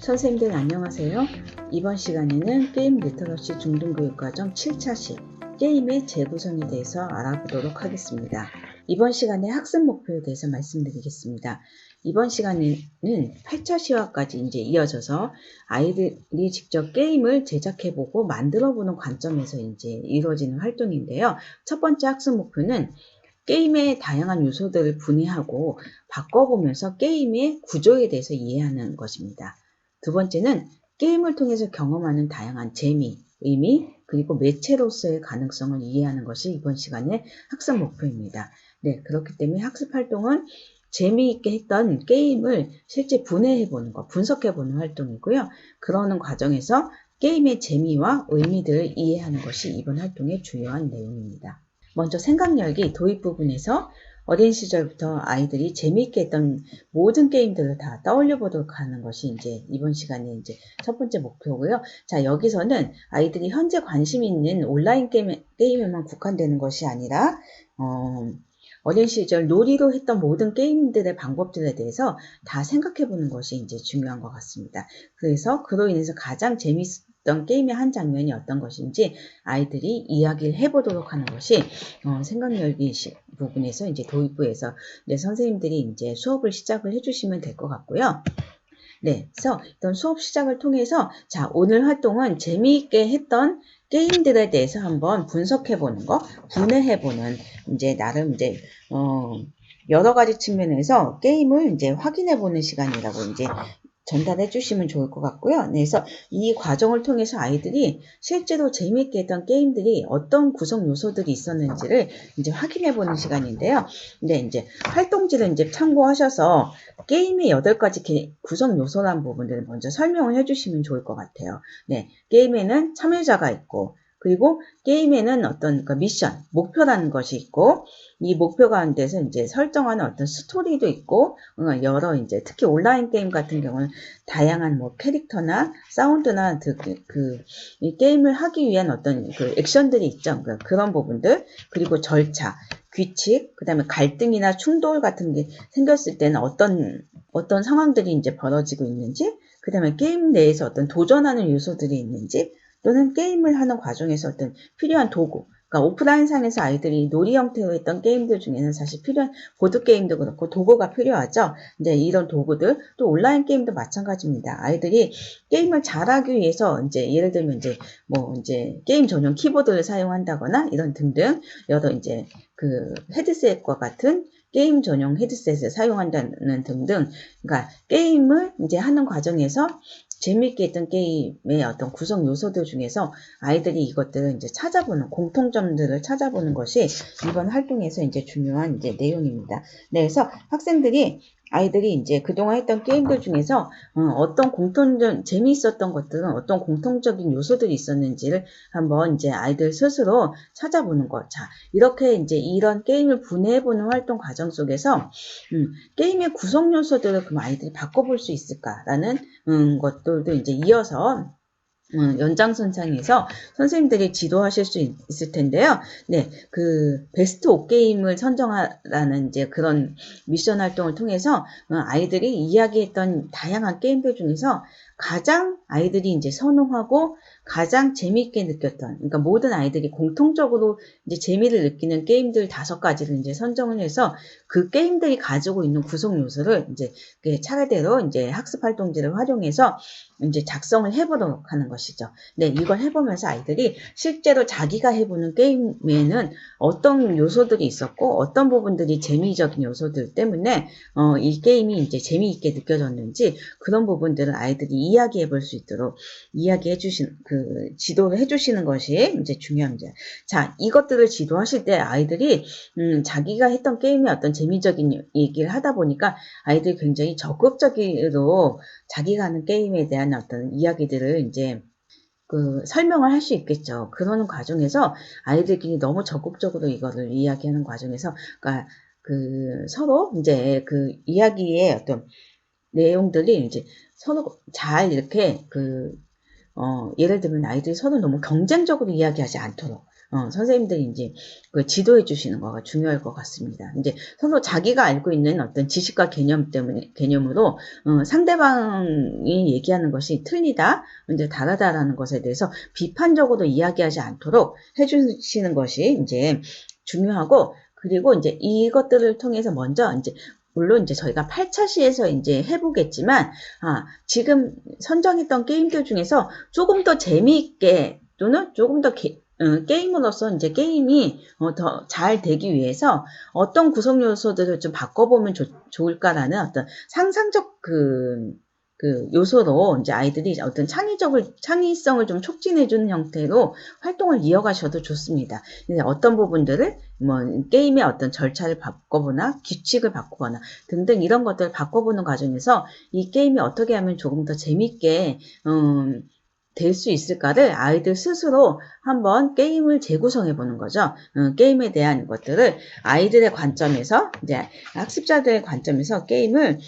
선생님들 안녕하세요. 이번 시간에는 게임 리터러시 중등교육과정 7차시 게임의 재구성에 대해서 알아보도록 하겠습니다. 이번 시간에 학습 목표에 대해서 말씀드리겠습니다. 이번 시간에는 8차시와까지 이제 이어져서 아이들이 직접 게임을 제작해보고 만들어보는 관점에서 이제 이루어지는 활동인데요. 첫 번째 학습 목표는 게임의 다양한 요소들을 분해하고 바꿔보면서 게임의 구조에 대해서 이해하는 것입니다. 두 번째는 게임을 통해서 경험하는 다양한 재미, 의미, 그리고 매체로서의 가능성을 이해하는 것이 이번 시간의 학습 목표입니다. 네, 그렇기 때문에 학습 활동은 재미있게 했던 게임을 실제 분해해보는 것, 분석해보는 활동이고요. 그러는 과정에서 게임의 재미와 의미들을 이해하는 것이 이번 활동의 주요한 내용입니다. 먼저 생각열기 도입 부분에서 어린 시절부터 아이들이 재미있게 했던 모든 게임들을 다 떠올려 보도록 하는 것이 이제 이번 시간에 이제 첫 번째 목표고요. 자, 여기서는 아이들이 현재 관심 있는 온라인 게임에만 국한되는 것이 아니라, 어린 시절 놀이로 했던 모든 게임들의 방법들에 대해서 다 생각해 보는 것이 이제 중요한 것 같습니다. 그래서 그로 인해서 가장 재미있던 게임의 한 장면이 어떤 것인지 아이들이 이야기를 해보도록 하는 것이 생각열기 부분에서 이제 도입부에서 선생님들이 이제 수업을 시작을 해주시면 될 것 같고요. 네, 그래서 이런 수업 시작을 통해서 자, 오늘 활동은 재미있게 했던 게임들에 대해서 한번 분석해보는 거, 분해해보는 이제 나름 이제 여러 가지 측면에서 게임을 이제 확인해보는 시간이라고 이제 전달해 주시면 좋을 것 같고요. 네, 그래서 이 과정을 통해서 아이들이 실제로 재미있게 했던 게임들이 어떤 구성 요소들이 있었는지를 이제 확인해 보는 시간인데요. 네, 이제 활동지를 이제 참고하셔서 게임의 8가지 구성 요소라는 부분들을 먼저 설명을 해 주시면 좋을 것 같아요. 네, 게임에는 참여자가 있고, 그리고 게임에는 어떤 미션, 목표라는 것이 있고, 이 목표 가운데서 이제 설정하는 어떤 스토리도 있고, 여러 이제 특히 온라인 게임 같은 경우는 다양한 뭐 캐릭터나 사운드나 이 게임을 하기 위한 어떤 그 액션들이 있죠. 그런 부분들, 그리고 절차, 규칙, 그 다음에 갈등이나 충돌 같은 게 생겼을 때는 어떤 상황들이 이제 벌어지고 있는지, 그 다음에 게임 내에서 어떤 도전하는 요소들이 있는지, 또는 게임을 하는 과정에서 어떤 필요한 도구, 그러니까 오프라인상에서 아이들이 놀이 형태로 했던 게임들 중에는 사실 필요한 보드게임도 그렇고 도구가 필요하죠. 이제 이런 도구들, 또 온라인 게임도 마찬가지입니다. 아이들이 게임을 잘하기 위해서 이제 예를 들면 이제 게임 전용 키보드를 사용한다거나 이런 등등 여러 이제 그 헤드셋과 같은 게임 전용 헤드셋을 사용한다는 등등, 그러니까 게임을 이제 하는 과정에서 재미있게 했던 게임의 어떤 구성 요소들 중에서 아이들이 이것들을 이제 찾아보는, 공통점들을 찾아보는 것이 이번 활동에서 이제 중요한 이제 내용입니다. 네, 그래서 아이들이 이제 그동안 했던 게임들 중에서 어떤 재미있었던 것들은 어떤 공통적인 요소들이 있었는지를 한번 이제 아이들 스스로 찾아보는 것. 자, 이렇게 이제 이런 게임을 분해해보는 활동 과정 속에서 게임의 구성 요소들을 그럼 아이들이 바꿔볼 수 있을까라는 것들도 이제 이어서 연장선상에서 선생님들이 지도하실 수 있을 텐데요. 네, 그 베스트 5게임을 선정하라는 이제 그런 미션 활동을 통해서 아이들이 이야기했던 다양한 게임들 중에서 가장 아이들이 이제 선호하고 가장 재미있게 느꼈던, 그러니까 모든 아이들이 공통적으로 이제 재미를 느끼는 게임들 5가지를 이제 선정을 해서 그 게임들이 가지고 있는 구성 요소를 이제 차례대로 이제 학습 활동지를 활용해서 이제 작성을 해보도록 하는 것이죠. 네, 이걸 해보면서 아이들이 실제로 자기가 해보는 게임에는 어떤 요소들이 있었고 어떤 부분들이 재미적인 요소들 때문에 이 게임이 이제 재미있게 느껴졌는지 그런 부분들을 아이들이 이야기해 볼 수 있도록 지도를 해주시는 것이 이제 중요합니다. 자, 이것들을 지도하실 때 아이들이 자기가 했던 게임의 어떤 재미적인 얘기를 하다 보니까 아이들이 굉장히 적극적으로 자기가 하는 게임에 대한 어떤 이야기들을 이제 설명을 할 수 있겠죠. 그러는 과정에서 아이들끼리 너무 적극적으로 이거를 이야기하는 과정에서, 그러니까 서로 이제 그 이야기의 어떤 내용들이 이제 서로 잘 이렇게 예를 들면 아이들이 서로 너무 경쟁적으로 이야기하지 않도록, 선생님들이 이제 그 지도해 주시는 거가 중요할 것 같습니다. 이제 서로 자기가 알고 있는 어떤 지식과 개념으로 상대방이 얘기하는 것이 틀리다, 이제 다르다라는 것에 대해서 비판적으로 이야기하지 않도록 해주시는 것이 이제 중요하고, 그리고 이제 이것들을 통해서 먼저 이제 물론 이제 저희가 8차 시에서 이제 해보겠지만, 지금 선정했던 게임들 중에서 조금 더 재미있게 또는 조금 더 게임으로서 이제 게임이 더 잘 되기 위해서 어떤 구성 요소들을 좀 바꿔보면 좋을까라는 어떤 상상적 요소로 이제 아이들이 어떤 창의성을 좀 촉진해주는 형태로 활동을 이어가셔도 좋습니다. 어떤 부분들을 게임의 어떤 절차를 바꿔보나 규칙을 바꾸거나 등등 이런 것들을 바꿔보는 과정에서 이 게임이 어떻게 하면 조금 더 재밌게 될 수 있을까를 아이들 스스로 한번 게임을 재구성해 보는 거죠. 게임에 대한 것들을 아이들의 관점에서, 이제 학습자들의 관점에서 게임을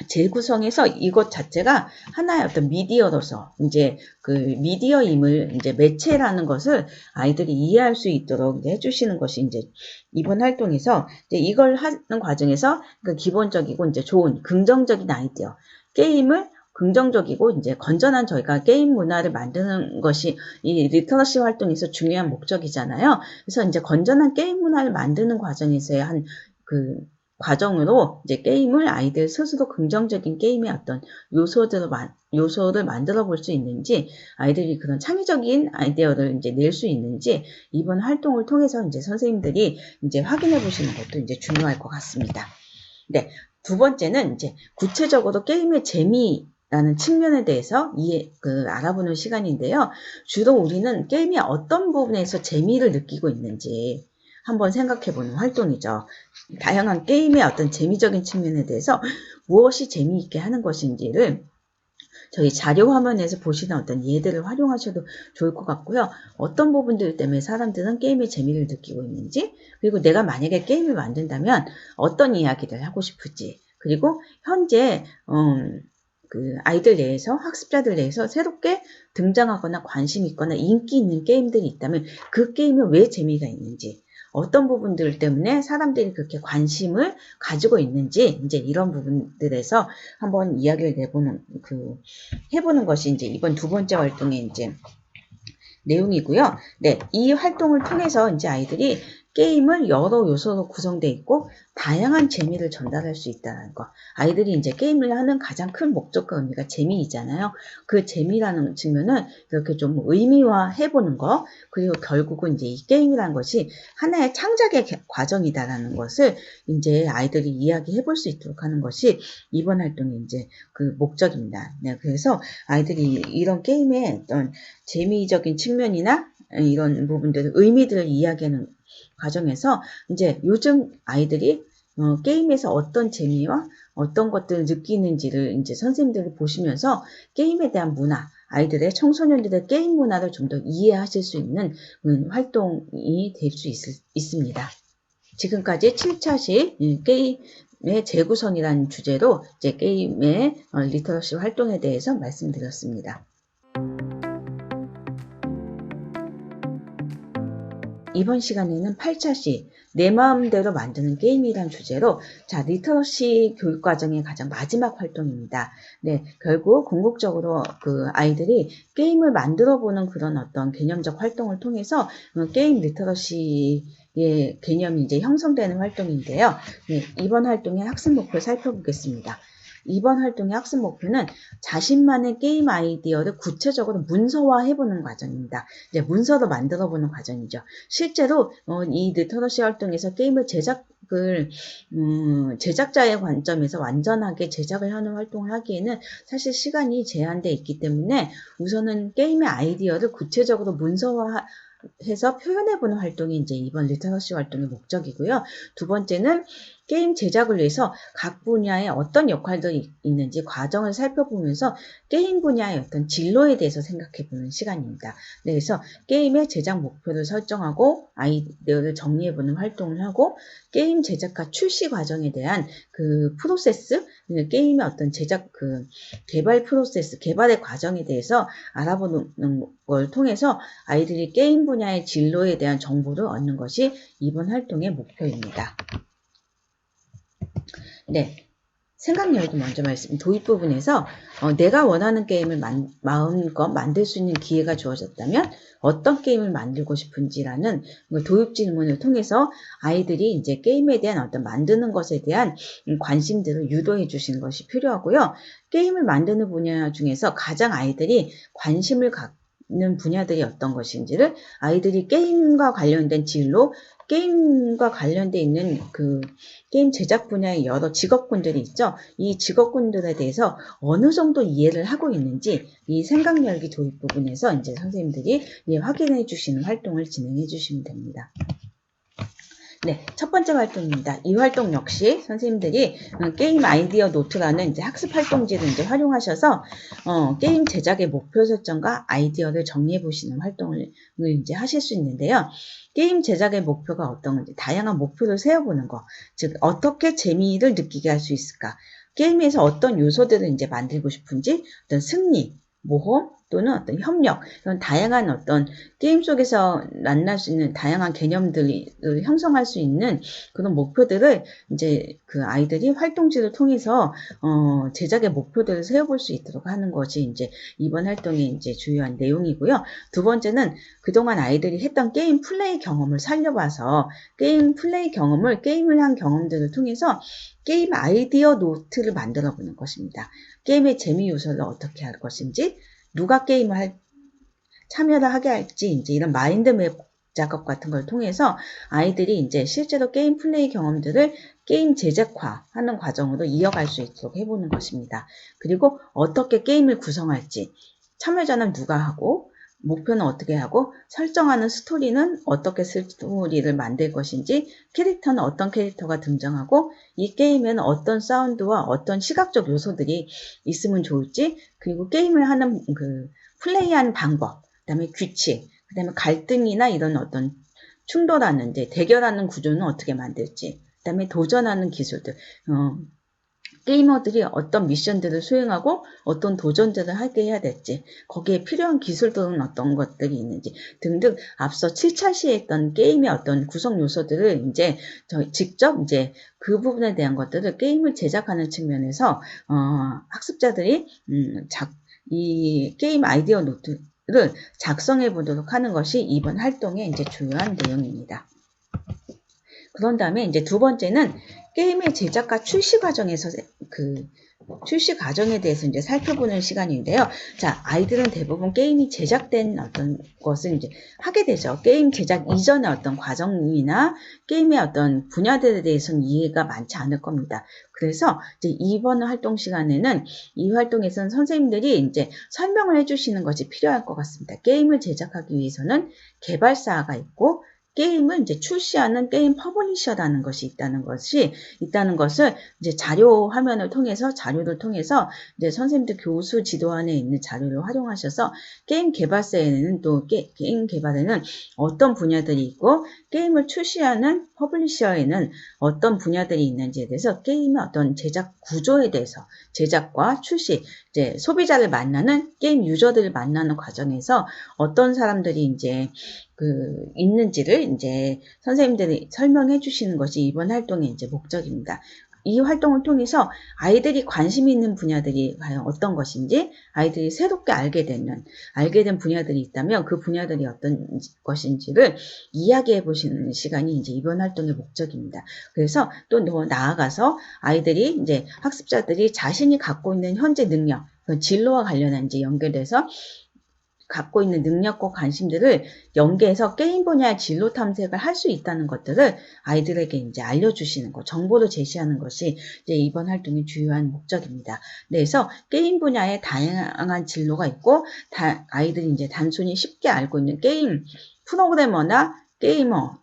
재구성해서 이것 자체가 하나의 어떤 미디어로서 이제 그 미디어임을 이제 매체라는 것을 아이들이 이해할 수 있도록 해주시는 것이 이제 이번 활동에서 이제 이걸 하는 과정에서 그 기본적이고 이제 좋은 긍정적인 아이디어, 게임을 긍정적이고 이제 건전한 저희가 게임 문화를 만드는 것이 이 리터러시 활동에서 중요한 목적이잖아요. 그래서 이제 건전한 게임 문화를 만드는 과정에서의 한 과정으로 이제 게임을 아이들 스스로 긍정적인 게임의 어떤 요소를 만들어 볼 수 있는지, 아이들이 그런 창의적인 아이디어를 이제 낼 수 있는지 이번 활동을 통해서 이제 선생님들이 이제 확인해 보시는 것도 이제 중요할 것 같습니다. 네, 두 번째는 이제 구체적으로 게임의 재미라는 측면에 대해서 알아보는 시간인데요. 주로 우리는 게임의 어떤 부분에서 재미를 느끼고 있는지 한번 생각해보는 활동이죠. 다양한 게임의 어떤 재미적인 측면에 대해서 무엇이 재미있게 하는 것인지를 저희 자료 화면에서 보시는 어떤 예들을 활용하셔도 좋을 것 같고요. 어떤 부분들 때문에 사람들은 게임의 재미를 느끼고 있는지, 그리고 내가 만약에 게임을 만든다면 어떤 이야기를 하고 싶을지, 그리고 현재 아이들 내에서, 학습자들 내에서 새롭게 등장하거나 관심 있거나 인기 있는 게임들이 있다면 그 게임은 왜 재미가 있는지, 어떤 부분들 때문에 사람들이 그렇게 관심을 가지고 있는지, 이제 이런 부분들에서 한번 이야기를 해보는 것이 이제 이번 두 번째 활동의 이제 내용이고요. 네, 이 활동을 통해서 이제 아이들이 게임을 여러 요소로 구성되어 있고 다양한 재미를 전달할 수 있다는 거. 아이들이 이제 게임을 하는 가장 큰 목적과 의미가 재미이잖아요. 그 재미라는 측면은 이렇게 좀 의미화해보는 거, 그리고 결국은 이제 이 게임이라는 것이 하나의 창작의 과정이다라는 것을 이제 아이들이 이야기해볼 수 있도록 하는 것이 이번 활동의 이제 그 목적입니다. 네, 그래서 아이들이 이런 게임의 어떤 재미적인 측면이나 이런 부분들, 의미들을 이야기하는 과정에서 이제 요즘 아이들이 게임에서 어떤 재미와 어떤 것들을 느끼는지를 이제 선생님들이 보시면서 게임에 대한 문화, 아이들의 청소년들의 게임 문화를 좀 더 이해하실 수 있는 활동이 될 수 있습니다. 지금까지 7차시 게임의 재구성이라는 주제로 이제 게임의 리터러시 활동에 대해서 말씀드렸습니다. 이번 시간에는 8차시 내 마음대로 만드는 게임이란 주제로 리터러시 교육과정의 가장 마지막 활동입니다. 네, 결국 궁극적으로 그 아이들이 게임을 만들어 보는 그런 어떤 개념적 활동을 통해서 게임 리터러시의 개념이 이제 형성되는 활동인데요. 네, 이번 활동의 학습 목표 살펴보겠습니다. 이번 활동의 학습 목표는 자신만의 게임 아이디어를 구체적으로 문서화해보는 과정입니다. 이제 문서로 만들어보는 과정이죠. 실제로 이 리터러시 활동에서 게임을 제작자의 관점에서 완전하게 제작을 하는 활동을 하기에는 사실 시간이 제한되어 있기 때문에 우선은 게임의 아이디어를 구체적으로 문서화해서 표현해보는 활동이 이제 이번 리터러시 활동의 목적이고요. 두 번째는 게임 제작을 위해서 각 분야에 어떤 역할들이 있는지 과정을 살펴보면서 게임 분야의 어떤 진로에 대해서 생각해보는 시간입니다. 네, 그래서 게임의 제작 목표를 설정하고 아이디어를 정리해보는 활동을 하고 게임 제작과 출시 과정에 대한 그 프로세스, 게임의 어떤 제작 개발 프로세스, 개발의 과정에 대해서 알아보는 걸 통해서 아이들이 게임 분야의 진로에 대한 정보를 얻는 것이 이번 활동의 목표입니다. 네, 생각 열기 먼저 도입 부분에서 내가 원하는 게임을 마음껏 만들 수 있는 기회가 주어졌다면 어떤 게임을 만들고 싶은지라는 도입 질문을 통해서 아이들이 이제 게임에 대한 어떤 만드는 것에 대한 관심들을 유도해 주시는 것이 필요하고요. 게임을 만드는 분야 중에서 가장 아이들이 관심을 갖는 분야들이 어떤 것인지를 아이들이 게임과 관련된 진로, 게임과 관련돼 있는 그 게임 제작 분야의 여러 직업군들이 있죠. 이 직업군들에 대해서 어느 정도 이해를 하고 있는지 이 생각 열기 도입 부분에서 이제 선생님들이 확인해 주시는 활동을 진행해 주시면 됩니다. 네, 첫 번째 활동입니다. 이 활동 역시 선생님들이 게임 아이디어 노트라는 이제 학습 활동지를 이제 활용하셔서 게임 제작의 목표 설정과 아이디어를 정리해 보시는 활동을 이제 하실 수 있는데요. 게임 제작의 목표가 어떤 건지 다양한 목표를 세워보는 거, 즉 어떻게 재미를 느끼게 할 수 있을까? 게임에서 어떤 요소들을 이제 만들고 싶은지, 어떤 승리, 모험 또는 어떤 협력, 이런 다양한 어떤 게임 속에서 만날 수 있는 다양한 개념들을 형성할 수 있는 그런 목표들을 이제 그 아이들이 활동지를 통해서 제작의 목표들을 세워볼 수 있도록 하는 것이 이제 이번 활동의 이제 주요한 내용이고요. 두 번째는 그동안 아이들이 했던 게임 플레이 경험을 살려봐서 게임 플레이 경험을 게임을 한 경험들을 통해서 게임 아이디어 노트를 만들어 보는 것입니다. 게임의 재미 요소를 어떻게 할 것인지, 누가 게임을 참여를 하게 할지, 이제 이런 마인드맵 작업 같은 걸 통해서 아이들이 이제 실제로 게임 플레이 경험들을 게임 제작화하는 과정으로 이어갈 수 있도록 해보는 것입니다. 그리고 어떻게 게임을 구성할지, 참여자는 누가 하고, 목표는 어떻게 하고, 설정하는 스토리는 어떻게 스토리를 만들 것인지, 캐릭터는 어떤 캐릭터가 등장하고, 이 게임에는 어떤 사운드와 어떤 시각적 요소들이 있으면 좋을지, 그리고 게임을 하는 플레이하는 방법, 그 다음에 규칙, 그 다음에 갈등이나 이런 어떤 충돌하는 대결하는 구조는 어떻게 만들지, 그 다음에 도전하는 기술들, 게이머들이 어떤 미션들을 수행하고 어떤 도전들을 하게 해야 될지, 거기에 필요한 기술들은 어떤 것들이 있는지 등등 앞서 7차 시에 했던 게임의 어떤 구성 요소들을 이제 직접 이제 그 부분에 대한 것들을 게임을 제작하는 측면에서 학습자들이 이 게임 아이디어 노트를 작성해 보도록 하는 것이 이번 활동의 이제 주요한 내용입니다. 그런 다음에 이제 두 번째는 게임의 제작과 출시 과정에서 출시 과정에 대해서 이제 살펴보는 시간인데요. 자, 아이들은 대부분 게임이 제작된 어떤 것을 이제 하게 되죠. 게임 제작 이전의 어떤 과정이나 게임의 어떤 분야들에 대해서는 이해가 많지 않을 겁니다. 그래서 이제 이번 활동 시간에는 이 활동에서는 선생님들이 이제 설명을 해주시는 것이 필요할 것 같습니다. 게임을 제작하기 위해서는 개발사가 있고, 게임을 이제 출시하는 게임 퍼블리셔라는 것이 있다는 것을 이제 자료 화면을 통해서 자료를 통해서 이제 선생님들 교수 지도안에 있는 자료를 활용하셔서 게임 개발사에는 또 게임 개발에는 어떤 분야들이 있고 게임을 출시하는 퍼블리셔에는 어떤 분야들이 있는지에 대해서 게임의 어떤 제작 구조에 대해서 제작과 출시, 이제 소비자를 만나는 게임 유저들을 만나는 과정에서 어떤 사람들이 이제 있는지를 이제 선생님들이 설명해 주시는 것이 이번 활동의 이제 목적입니다. 이 활동을 통해서 아이들이 관심 있는 분야들이 과연 어떤 것인지, 아이들이 새롭게 알게 된 분야들이 있다면 그 분야들이 어떤 것인지를 이야기해 보시는 시간이 이제 이번 활동의 목적입니다. 그래서 또 더 나아가서 아이들이 이제 학습자들이 자신이 갖고 있는 현재 능력, 진로와 관련한 이제 연결돼서 갖고 있는 능력과 관심들을 연계해서 게임 분야의 진로 탐색을 할 수 있다는 것들을 아이들에게 이제 알려주시는 것, 정보를 제시하는 것이 이제 이번 활동의 주요한 목적입니다. 그래서 게임 분야에 다양한 진로가 있고, 아이들이 이제 단순히 쉽게 알고 있는 게임 프로그래머나 게이머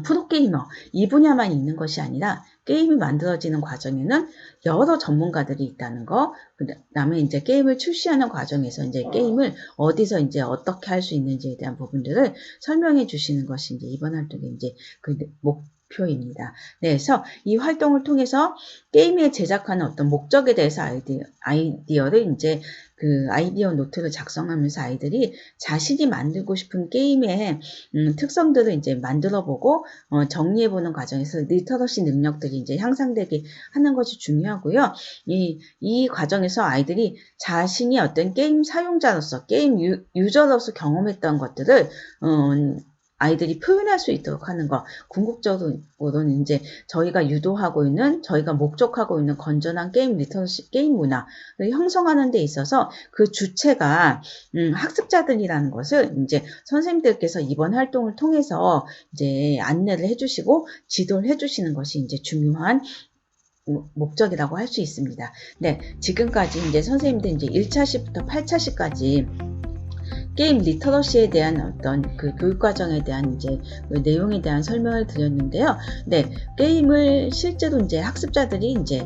프로게이머 이 분야만 있는 것이 아니라 게임이 만들어지는 과정에는 여러 전문가들이 있다는 거, 그 다음에 이제 게임을 출시하는 과정에서 이제 게임을 어디서 이제 어떻게 할 수 있는지에 대한 부분들을 설명해 주시는 것이 이제 이번 활동의 이제 그 목표입니다. 네, 그래서 이 활동을 통해서 게임을 제작하는 어떤 목적에 대해서 아이디어를 이제 그 아이디어 노트를 작성하면서 아이들이 자신이 만들고 싶은 게임의 특성들을 이제 만들어보고 정리해보는 과정에서 리터러시 능력들이 이제 향상되게 하는 것이 중요하고요. 이 과정에서 아이들이 자신이 어떤 게임 사용자로서 게임 유저로서 경험했던 것들을 아이들이 표현할 수 있도록 하는 것, 궁극적으로는 이제 저희가 유도하고 있는, 저희가 목적하고 있는 건전한 게임 리터러시, 게임 문화를 형성하는 데 있어서 그 주체가 학습자들이라는 것을 이제 선생님들께서 이번 활동을 통해서 이제 안내를 해주시고 지도를 해주시는 것이 이제 중요한 목적이라고 할 수 있습니다. 네, 지금까지 이제 선생님들 이제 1차시부터 8차시까지 게임 리터러시에 대한 어떤 그 교육과정에 대한 이제 그 내용에 대한 설명을 드렸는데요. 네, 게임을 실제로 이제 학습자들이 이제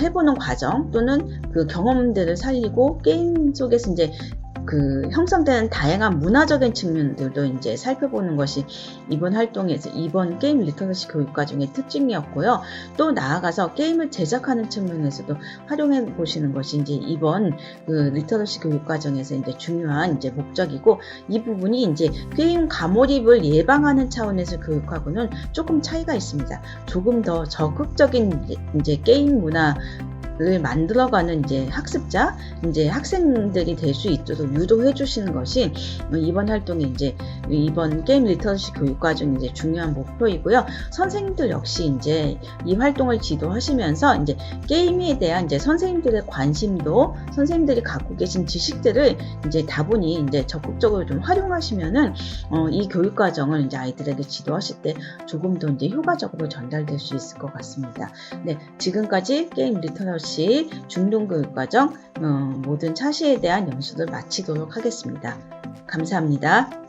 해보는 과정 또는 그 경험들을 살리고 게임 속에서 이제 그 형성되는 다양한 문화적인 측면들도 이제 살펴보는 것이 이번 활동에서 이번 게임 리터러시 교육과정의 특징이었고요. 또 나아가서 게임을 제작하는 측면에서도 활용해 보시는 것이 이제 이번 그 리터러시 교육과정에서 이제 중요한 이제 목적이고, 이 부분이 이제 게임 가몰입을 예방하는 차원에서 교육하고는 조금 차이가 있습니다. 조금 더 적극적인 이제 게임 문화를 만들어가는 이제 학습자, 이제 학생들이 될 수 있도록 유도해 주시는 것이 이번 활동이 이제 이번 게임 리터러시 교육과정 이제 중요한 목표이고요. 선생님들 역시 이제 이 활동을 지도하시면서 이제 게임에 대한 이제 선생님들의 관심도, 선생님들이 갖고 계신 지식들을 이제 다분히 이제 적극적으로 좀 활용하시면은 이 교육과정을 이제 아이들에게 지도하실 때 조금 더 이제 효과적으로 전달될 수 있을 것 같습니다. 네, 지금까지 게임 리터러시 중등교육과정 모든 차시에 대한 연수를 마치도록 하겠습니다. 감사합니다.